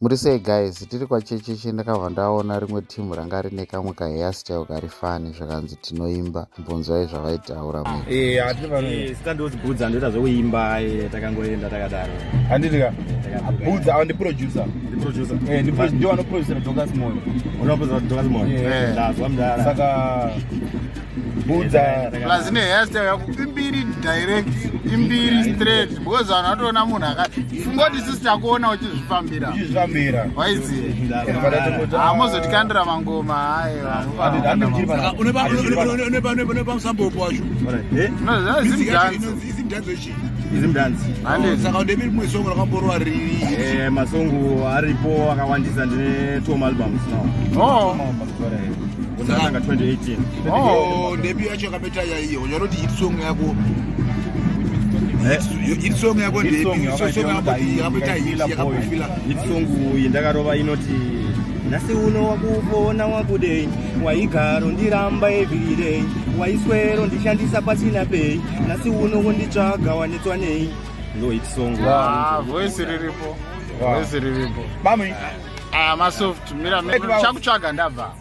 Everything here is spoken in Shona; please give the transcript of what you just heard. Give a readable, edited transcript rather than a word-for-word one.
Muri sei guys, tiri kwa Checheche ndakabva ndaona rimwe timu ranga rine kamwe ka hairstyle kari fani zvakanzi tinoimba. Mbunzwai zvavaitaura mwe. Sitandozibvudza ndoita zvokuimba takangoenda takadaro. Handika bvudza au ndiproducer. Ndio anoproducera Dogas Moyo. Unoproducera Dogas Moyo. Ndazwa mudara. Saka bvudza lazine hairstyle yako imbiri direct, imbiri straight. Because vanhu vatoona munhu akati fungoti sister kuona uchizvifambira. Waiziye. Hamuzotokandira mangoma hayo. Unoba musambopo wacho. No, izimdanzi. Saka ndemiri mwe songo rakamborwa riri. Masongo aripo akawandisa ndine 2 albums now. Unatanga 2018. Debut yacho kabeta yaiyo. Unoti hit song yako. Hit song yako debut. Song yako yakabeta yakapofila. Hit song indakarova inoti nasi uno wakuvona wakudei waigaro ndiramba everyday waiswero ndishandisa pasina pay nasi uno kunditsvaga wanetswa nei ndo hit song. Voice riripo. Voice riripo. Mami. Masoft mira chakutsvaga ndabva.